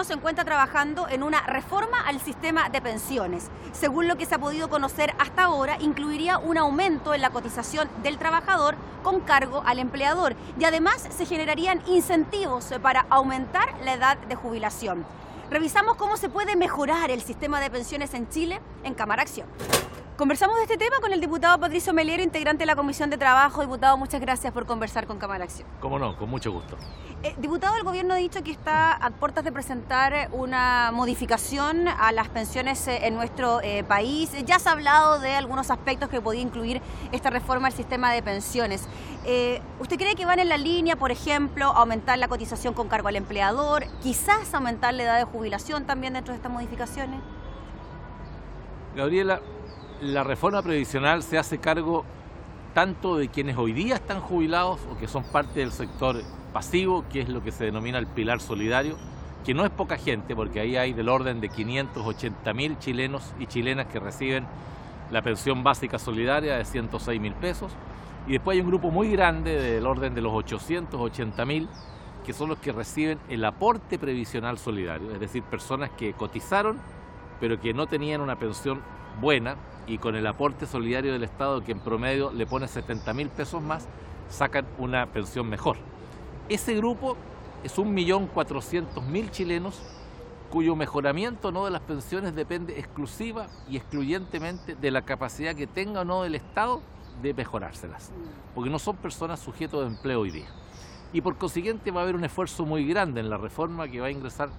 se encuentra trabajando en una reforma al sistema de pensiones. Según lo que se ha podido conocer hasta ahora, incluiría un aumento en la cotización del trabajador con cargo al empleador y además se generarían incentivos para aumentar la edad de jubilación. Revisamos cómo se puede mejorar el sistema de pensiones en Chile en Cámara Acción. Conversamos de este tema con el diputado Patricio Melero, integrante de la Comisión de Trabajo. Diputado, muchas gracias por conversar con Cámara Acción. Cómo no, con mucho gusto. Diputado, el gobierno ha dicho que está a puertas de presentar una modificación a las pensiones en nuestro país. Ya se ha hablado de algunos aspectos que podía incluir esta reforma al sistema de pensiones. ¿Usted cree que van en la línea, por ejemplo, aumentar la cotización con cargo al empleador, quizás aumentar la edad de jubilación también dentro de estas modificaciones? Gabriela, la reforma previsional se hace cargo tanto de quienes hoy día están jubilados o que son parte del sector pasivo, que es lo que se denomina el pilar solidario, que no es poca gente, porque ahí hay del orden de 580.000 chilenos y chilenas que reciben la pensión básica solidaria de 106.000 pesos, y después hay un grupo muy grande del orden de los 880.000, que son los que reciben el aporte previsional solidario, es decir, personas que cotizaron, pero que no tenían una pensión buena, y con el aporte solidario del Estado, que en promedio le pone 70.000 pesos más, sacan una pensión mejor. Ese grupo es 1.400.000 chilenos cuyo mejoramiento no de las pensiones depende exclusiva y excluyentemente de la capacidad que tenga o no el Estado de mejorárselas, porque no son personas sujetos de empleo hoy día. Y por consiguiente va a haber un esfuerzo muy grande en la reforma que va a ingresar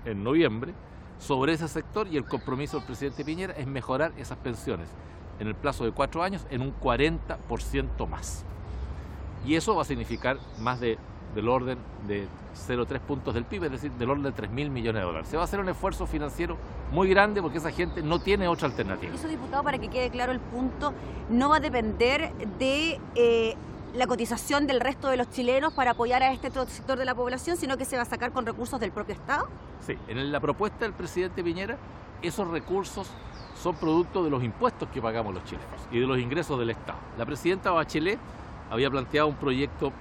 en noviembre sobre ese sector, y el compromiso del presidente Piñera es mejorar esas pensiones en el plazo de 4 años en un 40% más. Y eso va a significar más del orden de 0,3 puntos del PIB, es decir, del orden de 3.000 millones de dólares. Se va a hacer un esfuerzo financiero muy grande porque esa gente no tiene otra alternativa. Eso, diputado, para que quede claro el punto, no va a depender de la cotización del resto de los chilenos para apoyar a este sector de la población, sino que se va a sacar con recursos del propio Estado. Sí, en la propuesta del presidente Piñera, esos recursos son producto de los impuestos que pagamos los chilenos y de los ingresos del Estado. La presidenta Bachelet había planteado un proyecto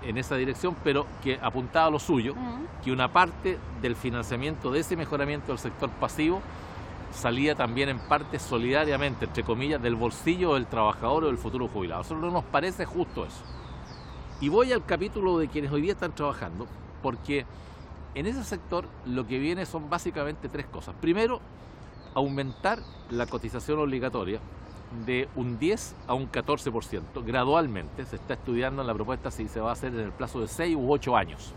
en esa dirección, pero que apuntaba a lo suyo, que una parte del financiamiento de ese mejoramiento del sector pasivo salía también en parte solidariamente, entre comillas, del bolsillo del trabajador o del futuro jubilado. A nosotros no nos parece justo eso. Y voy al capítulo de quienes hoy día están trabajando, porque en ese sector lo que viene son básicamente 3 cosas. Primero, aumentar la cotización obligatoria de un 10 a un 14%, gradualmente. Se está estudiando en la propuesta si se va a hacer en el plazo de 6 u 8 años,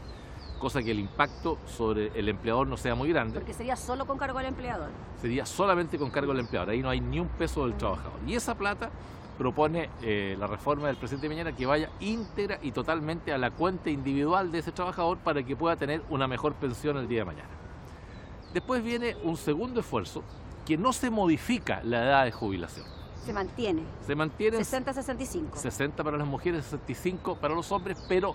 cosa que el impacto sobre el empleador no sea muy grande. Porque sería solo con cargo al empleador. Sería solamente con cargo al empleador, ahí no hay ni un peso del trabajador. Y esa plata propone la reforma del presidente Piñera que vaya íntegra y totalmente a la cuenta individual de ese trabajador para que pueda tener una mejor pensión el día de mañana. Después viene un segundo esfuerzo, que no se modifica la edad de jubilación. Se mantiene. Se mantiene 60 a 65. 60 para las mujeres, 65 para los hombres, pero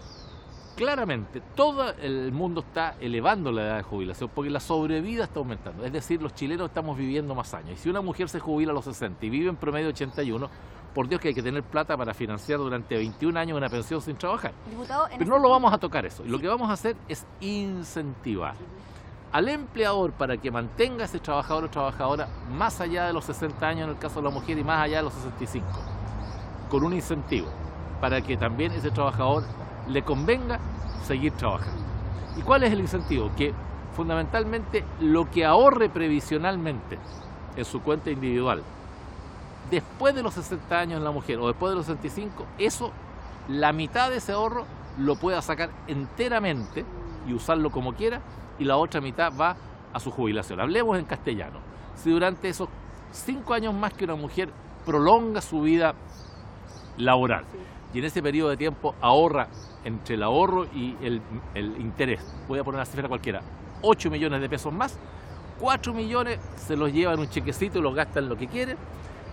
claramente todo el mundo está elevando la edad de jubilación porque la sobrevida está aumentando. Es decir, los chilenos estamos viviendo más años. Y si una mujer se jubila a los 60 y vive en promedio 81, por Dios que hay que tener plata para financiar durante 21 años una pensión sin trabajar. Diputado, pero no lo vamos a tocar eso. Y lo que vamos a hacer es incentivar al empleador para que mantenga a ese trabajador o trabajadora más allá de los 60 años en el caso de la mujer y más allá de los 65, con un incentivo para que también ese trabajador le convenga seguir trabajando. ¿Y cuál es el incentivo? Que fundamentalmente lo que ahorre previsionalmente en su cuenta individual después de los 60 años en la mujer o después de los 65, eso, la mitad de ese ahorro lo pueda sacar enteramente y usarlo como quiera, y la otra mitad va a su jubilación. Hablemos en castellano. Si durante esos 5 años más que una mujer prolonga su vida laboral y en ese periodo de tiempo ahorra, entre el ahorro y el interés, voy a poner una cifra cualquiera, 8 millones de pesos más, 4 millones se los lleva en un chequecito y los gasta en lo que quiere,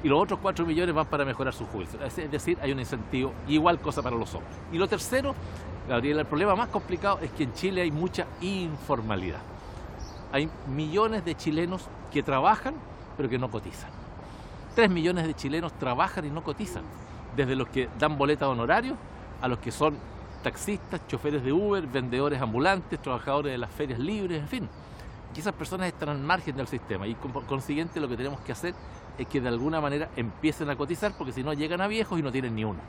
y los otros 4 millones van para mejorar su jubilación. Es decir, hay un incentivo, igual cosa para los hombres. Y lo tercero, Gabriela, el problema más complicado es que en Chile hay mucha informalidad. Hay millones de chilenos que trabajan, pero que no cotizan. 3 millones de chilenos trabajan y no cotizan, desde los que dan boleta de honorarios a los que son taxistas, choferes de Uber, vendedores ambulantes, trabajadores de las ferias libres, en fin. que esas personas están al margen del sistema y por consiguiente lo que tenemos que hacer es que de alguna manera empiecen a cotizar, porque si no llegan a viejos y no tienen ni uno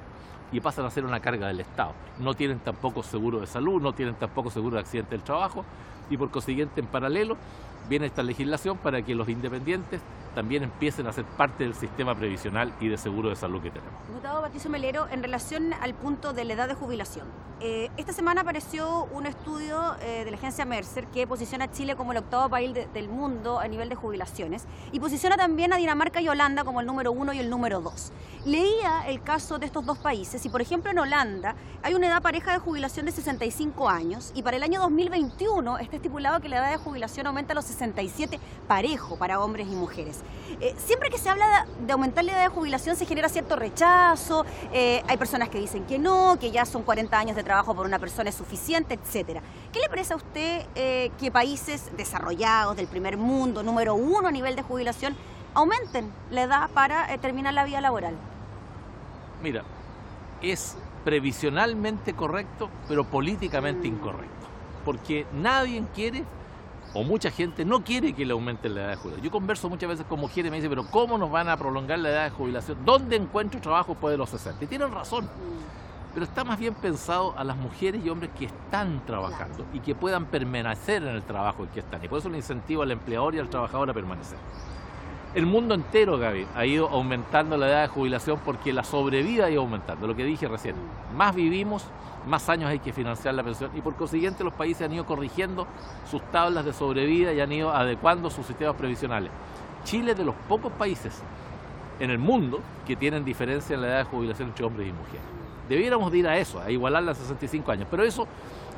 y pasan a ser una carga del Estado. No tienen tampoco seguro de salud, no tienen tampoco seguro de accidente del trabajo y por consiguiente en paralelo viene esta legislación para que los independientes también empiecen a ser parte del sistema previsional y de seguro de salud que tenemos. Diputado Patricio Melero, en relación al punto de la edad de jubilación, esta semana apareció un estudio de la agencia Mercer que posiciona a Chile como el 8º país del mundo a nivel de jubilaciones y posiciona también a Dinamarca y Holanda como el número 1 y el número 2. Leía el caso de estos dos países y, por ejemplo, en Holanda hay una edad pareja de jubilación de 65 años y para el año 2021 está estipulado que la edad de jubilación aumenta a los 67 parejo para hombres y mujeres. Siempre que se habla de aumentar la edad de jubilación se genera cierto rechazo, hay personas que dicen que no, que ya son 40 años de trabajo por una persona es suficiente, etcétera. ¿Qué le parece a usted que países desarrollados del primer mundo, número 1 a nivel de jubilación, aumenten la edad para terminar la vida laboral? Mira, es previsionalmente correcto, pero políticamente incorrecto, porque nadie quiere, o mucha gente no quiere que le aumenten la edad de jubilación. Yo converso muchas veces con mujeres y me dicen, pero ¿cómo nos van a prolongar la edad de jubilación? ¿Dónde encuentro trabajo después de los 60? Y tienen razón, pero está más bien pensado a las mujeres y hombres que están trabajando y que puedan permanecer en el trabajo en que están. Y por eso le incentivo al empleador y al trabajador a permanecer. El mundo entero, Gaby, ha ido aumentando la edad de jubilación porque la sobrevida ha ido aumentando, lo que dije recién. Más vivimos, más años hay que financiar la pensión y por consiguiente los países han ido corrigiendo sus tablas de sobrevida y han ido adecuando sus sistemas previsionales. Chile es de los pocos países en el mundo que tienen diferencia en la edad de jubilación entre hombres y mujeres. Debiéramos de ir a eso, a igualarla a 65 años, pero eso,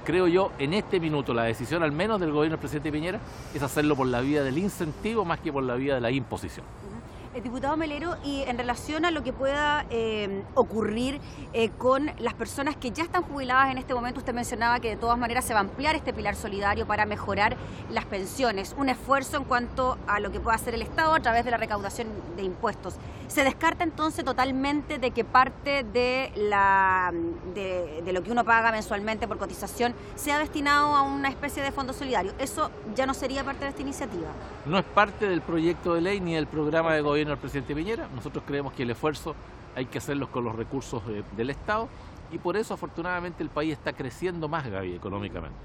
creo yo, en este minuto, la decisión al menos del gobierno del presidente Piñera es hacerlo por la vía del incentivo más que por la vía de la imposición. Diputado Melero, y en relación a lo que pueda ocurrir con las personas que ya están jubiladas en este momento, usted mencionaba que de todas maneras se va a ampliar este pilar solidario para mejorar las pensiones, un esfuerzo en cuanto a lo que pueda hacer el Estado a través de la recaudación de impuestos. ¿Se descarta entonces totalmente de que parte de lo que uno paga mensualmente por cotización sea destinado a una especie de fondo solidario? ¿Eso ya no sería parte de esta iniciativa? No es parte del proyecto de ley ni del programa de gobierno del presidente Piñera. Nosotros creemos que el esfuerzo hay que hacerlo con los recursos del Estado y por eso afortunadamente el país está creciendo más, Gaby, económicamente.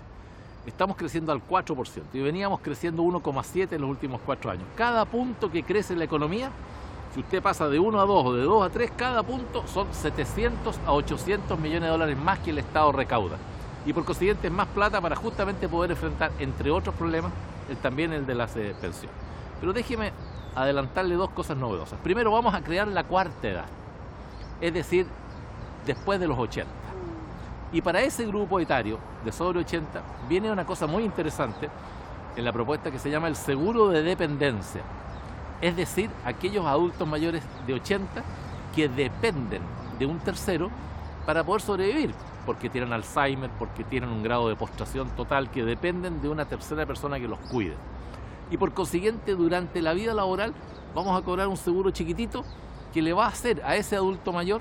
Estamos creciendo al 4% y veníamos creciendo 1,7% en los últimos 4 años. Cada punto que crece la economía, si usted pasa de 1 a 2 o de 2 a 3, cada punto son 700 a 800 millones de dólares más que el Estado recauda. Y por consiguiente es más plata para justamente poder enfrentar, entre otros problemas, también el de las pensiones. Pero déjeme adelantarle dos cosas novedosas. Primero, vamos a crear la cuarta edad, es decir, después de los 80. Y para ese grupo etario de sobre 80 viene una cosa muy interesante en la propuesta que se llama el seguro de dependencia. Es decir, aquellos adultos mayores de 80 que dependen de un tercero para poder sobrevivir, porque tienen Alzheimer, porque tienen un grado de postración total, que dependen de una tercera persona que los cuide. Y por consiguiente, durante la vida laboral vamos a cobrar un seguro chiquitito que le va a hacer a ese adulto mayor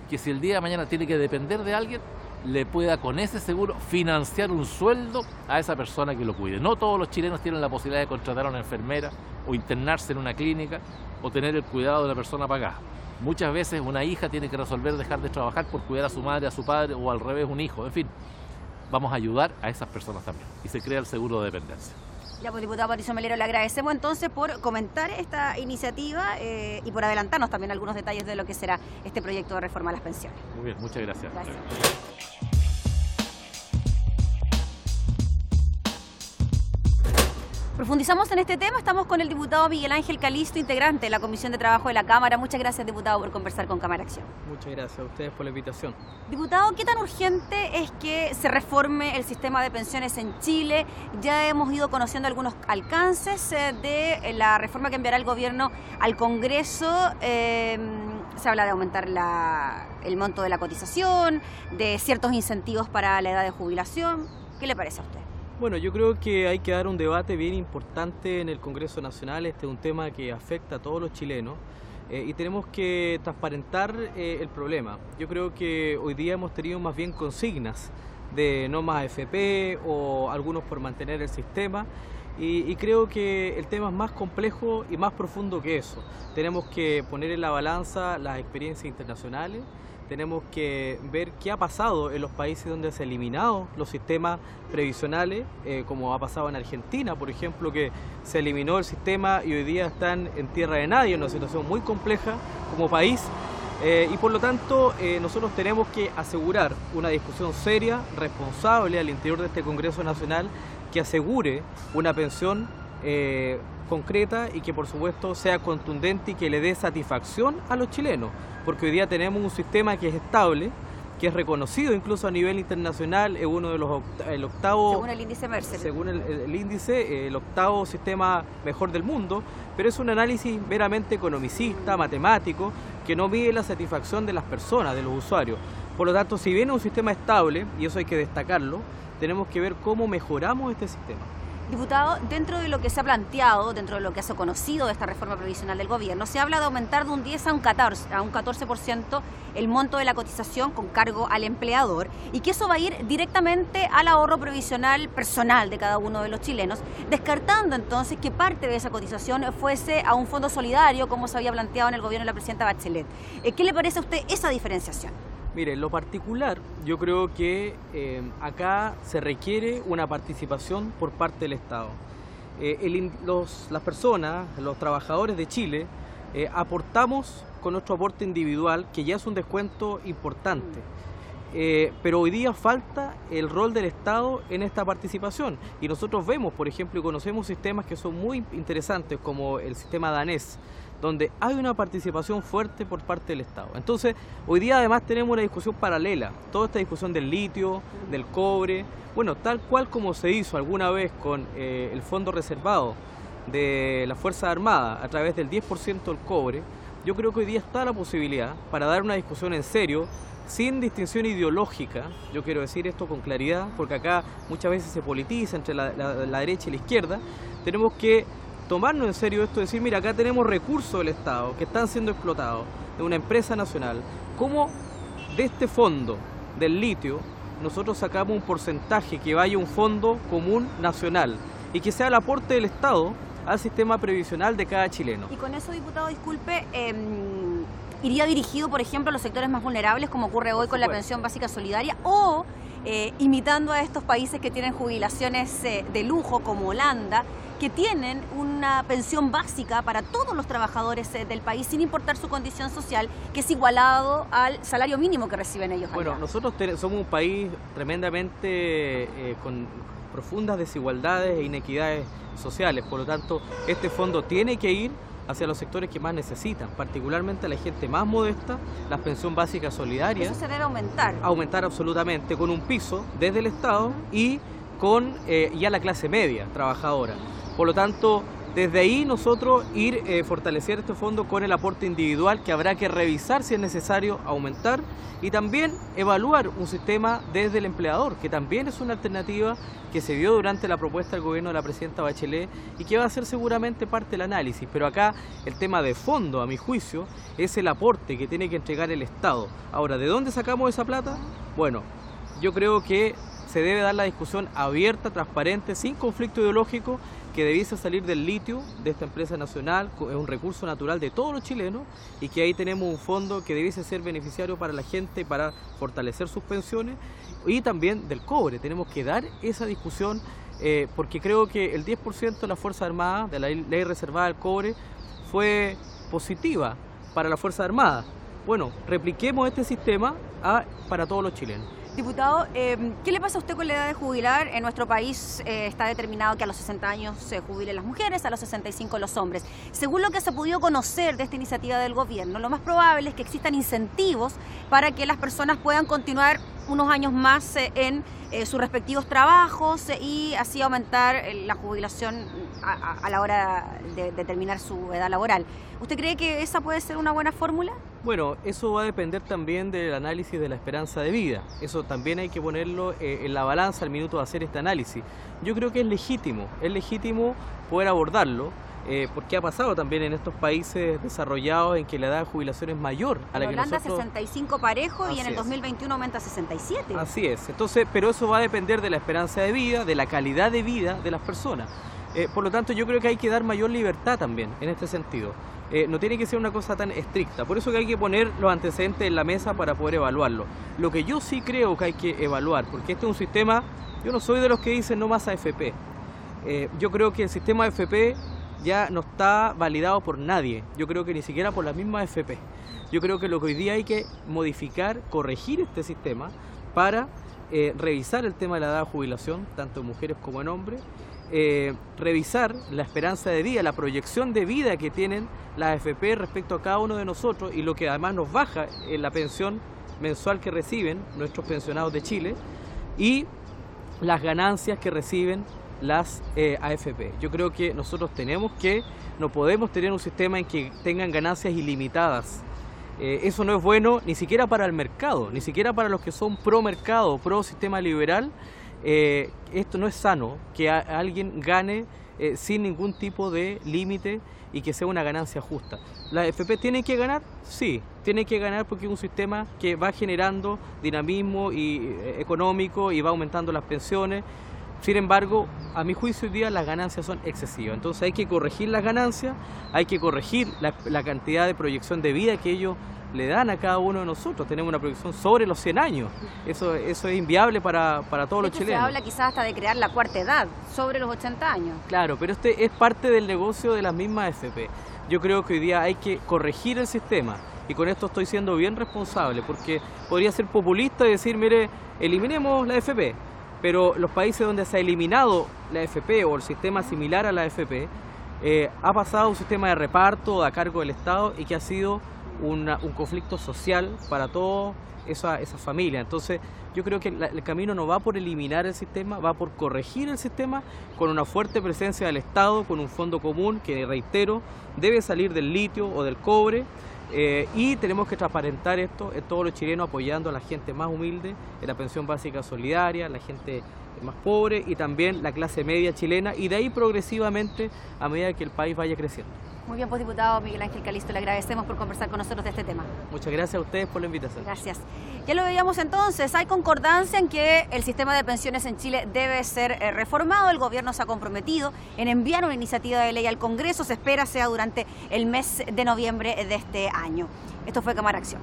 que si el día de mañana tiene que depender de alguien, le pueda con ese seguro financiar un sueldo a esa persona que lo cuide. No todos los chilenos tienen la posibilidad de contratar a una enfermera o internarse en una clínica o tener el cuidado de una persona pagada. Muchas veces una hija tiene que resolver dejar de trabajar por cuidar a su madre, a su padre o al revés un hijo. En fin, vamos a ayudar a esas personas también y se crea el seguro de dependencia. Ya, pues, diputado Patricio Melero, le agradecemos entonces por comentar esta iniciativa y por adelantarnos también algunos detalles de lo que será este proyecto de reforma a las pensiones. Muy bien, muchas gracias. Gracias. Profundizamos en este tema, estamos con el diputado Miguel Ángel Calisto, integrante de la Comisión de Trabajo de la Cámara. Muchas gracias, diputado, por conversar con Cámara Acción. Muchas gracias a ustedes por la invitación. Diputado, ¿qué tan urgente es que se reforme el sistema de pensiones en Chile? Ya hemos ido conociendo algunos alcances de la reforma que enviará el gobierno al Congreso. Se habla de aumentar el monto de la cotización, de ciertos incentivos para la edad de jubilación. ¿Qué le parece a usted? Bueno, yo creo que hay que dar un debate bien importante en el Congreso Nacional. Este es un tema que afecta a todos los chilenos y tenemos que transparentar el problema. Yo creo que hoy día hemos tenido más bien consignas de no más AFP o algunos por mantener el sistema Y creo que el tema es más complejo y más profundo que eso. Tenemos que poner en la balanza las experiencias internacionales, tenemos que ver qué ha pasado en los países donde se han eliminado los sistemas previsionales, como ha pasado en Argentina, por ejemplo, que se eliminó el sistema y hoy día están en tierra de nadie, en una situación muy compleja como país. Y por lo tanto nosotros tenemos que asegurar una discusión seria, responsable al interior de este Congreso Nacional, que asegure una pensión concreta y que por supuesto sea contundente y que le dé satisfacción a los chilenos, porque hoy día tenemos un sistema que es estable, que es reconocido incluso a nivel internacional, es uno de los el octavo, según el índice Mercer, según el índice, el octavo sistema mejor del mundo, pero es un análisis meramente economicista, matemático, que no mide la satisfacción de las personas, de los usuarios. Por lo tanto, si bien es un sistema estable, y eso hay que destacarlo, tenemos que ver cómo mejoramos este sistema. Diputado, dentro de lo que se ha planteado, dentro de lo que se ha conocido de esta reforma previsional del gobierno, se habla de aumentar de un 10 a un 14% el monto de la cotización con cargo al empleador y que eso va a ir directamente al ahorro previsional personal de cada uno de los chilenos, descartando entonces que parte de esa cotización fuese a un fondo solidario como se había planteado en el gobierno de la presidenta Bachelet. ¿Qué le parece a usted esa diferenciación? Mire, en lo particular, yo creo que acá se requiere una participación por parte del Estado. Las personas, los trabajadores de Chile, aportamos con nuestro aporte individual, que ya es un descuento importante. Pero hoy día falta el rol del Estado en esta participación. Y nosotros vemos, por ejemplo, y conocemos sistemas que son muy interesantes, como el sistema danés, donde hay una participación fuerte por parte del Estado. Entonces, hoy día además tenemos una discusión paralela, toda esta discusión del litio, del cobre, bueno, tal cual como se hizo alguna vez con el fondo reservado de las Fuerzas Armadas a través del 10% del cobre. Yo creo que hoy día está la posibilidad para dar una discusión en serio, sin distinción ideológica. Yo quiero decir esto con claridad, porque acá muchas veces se politiza entre la derecha y la izquierda. Tenemos que tomarnos en serio esto, decir, mira, acá tenemos recursos del Estado que están siendo explotados de una empresa nacional. ¿Cómo de este fondo del litio nosotros sacamos un porcentaje que vaya a un fondo común nacional y que sea el aporte del Estado al sistema previsional de cada chileno? Y con eso, diputado, disculpe, ¿iría dirigido, por ejemplo, a los sectores más vulnerables, como ocurre hoy con la pensión básica solidaria, o imitando a estos países que tienen jubilaciones de lujo, como Holanda, que tienen una pensión básica para todos los trabajadores del país, sin importar su condición social, que es igualado al salario mínimo que reciben ellos allá? Bueno, nosotros somos un país tremendamente con profundas desigualdades e inequidades sociales, por lo tanto, este fondo tiene que ir hacia los sectores que más necesitan, particularmente a la gente más modesta, la pensión básica solidaria. Eso se debe aumentar. Aumentar absolutamente, con un piso desde el Estado y con ya la clase media trabajadora. Por lo tanto, desde ahí nosotros fortalecer este fondo con el aporte individual, que habrá que revisar si es necesario aumentar, y también evaluar un sistema desde el empleador, que también es una alternativa que se vio durante la propuesta del gobierno de la presidenta Bachelet y que va a ser seguramente parte del análisis. Pero acá el tema de fondo, a mi juicio, es el aporte que tiene que entregar el Estado. Ahora, ¿de dónde sacamos esa plata? Bueno, yo creo que se debe dar la discusión abierta, transparente, sin conflicto ideológico, que debiese salir del litio de esta empresa nacional, es un recurso natural de todos los chilenos, y que ahí tenemos un fondo que debiese ser beneficiario para la gente, para fortalecer sus pensiones, y también del cobre. Tenemos que dar esa discusión, porque creo que el 10% de las Fuerzas Armadas, de la ley reservada del cobre, fue positiva para las Fuerzas Armadas. Bueno, repliquemos este sistema para todos los chilenos. Diputado, ¿qué le pasa a usted con la edad de jubilar? En nuestro país está determinado que a los 60 años se jubilen las mujeres, a los 65 los hombres. Según lo que se ha podido conocer de esta iniciativa del gobierno, lo más probable es que existan incentivos para que las personas puedan continuar unos años más en sus respectivos trabajos y así aumentar la jubilación a la hora de terminar su edad laboral. ¿Usted cree que esa puede ser una buena fórmula? Bueno, eso va a depender también del análisis de la esperanza de vida. Eso también hay que ponerlo en la balanza al minuto de hacer este análisis. Yo creo que es legítimo poder abordarlo, porque ha pasado también en estos países desarrollados en que la edad de jubilación es mayor a la que nosotros... En Holanda 65 parejo y en el 2021 aumenta a 67. Así es, entonces, pero eso va a depender de la esperanza de vida, de la calidad de vida de las personas. Por lo tanto, yo creo que hay que dar mayor libertad también en este sentido. No tiene que ser una cosa tan estricta. Por eso que hay que poner los antecedentes en la mesa para poder evaluarlo. Lo que yo sí creo que hay que evaluar, porque este es un sistema, yo no soy de los que dicen no más AFP. Yo creo que el sistema AFP ya no está validado por nadie. Yo creo que ni siquiera por la misma AFP. Yo creo que lo que hoy día hay que modificar, corregir este sistema para revisar el tema de la edad de jubilación, tanto en mujeres como en hombres, revisar la esperanza de vida, la proyección de vida que tienen las AFP respecto a cada uno de nosotros y lo que además nos baja en la pensión mensual que reciben nuestros pensionados de Chile y las ganancias que reciben las AFP. Yo creo que nosotros no podemos tener un sistema en que tengan ganancias ilimitadas. Eso no es bueno ni siquiera para el mercado, ni siquiera para los que son pro mercado, pro sistema liberal. Esto no es sano, que alguien gane sin ningún tipo de límite y que sea una ganancia justa. ¿La AFP tiene que ganar? Sí, tiene que ganar porque es un sistema que va generando dinamismo económico y va aumentando las pensiones. Sin embargo, a mi juicio hoy día las ganancias son excesivas. Entonces hay que corregir las ganancias, hay que corregir la cantidad de proyección de vida que ellos le dan a cada uno de nosotros. Tenemos una proyección sobre los 100 años. Eso es inviable para todos los chilenos. Se habla quizás hasta de crear la cuarta edad, sobre los 80 años. Claro, pero este es parte del negocio de las mismas AFP. Yo creo que hoy día hay que corregir el sistema. Y con esto estoy siendo bien responsable, porque podría ser populista y decir, mire, eliminemos la AFP. Pero los países donde se ha eliminado la AFP o el sistema similar a la AFP, ha pasado a un sistema de reparto a cargo del Estado y que ha sido un conflicto social para toda esa familia. Entonces yo creo que el camino no va por eliminar el sistema, va por corregir el sistema con una fuerte presencia del Estado, con un fondo común que, reitero, debe salir del litio o del cobre. Y tenemos que transparentar esto en todos los chilenos, apoyando a la gente más humilde en la pensión básica solidaria, la gente más pobre y también la clase media chilena, y de ahí progresivamente a medida que el país vaya creciendo. Muy bien, pues diputado Miguel Ángel Calisto, le agradecemos por conversar con nosotros de este tema. Muchas gracias a ustedes por la invitación. Gracias. Ya lo veíamos entonces, hay concordancia en que el sistema de pensiones en Chile debe ser reformado. El gobierno se ha comprometido en enviar una iniciativa de ley al Congreso, se espera sea durante el mes de noviembre de este año. Esto fue Cámara Acción.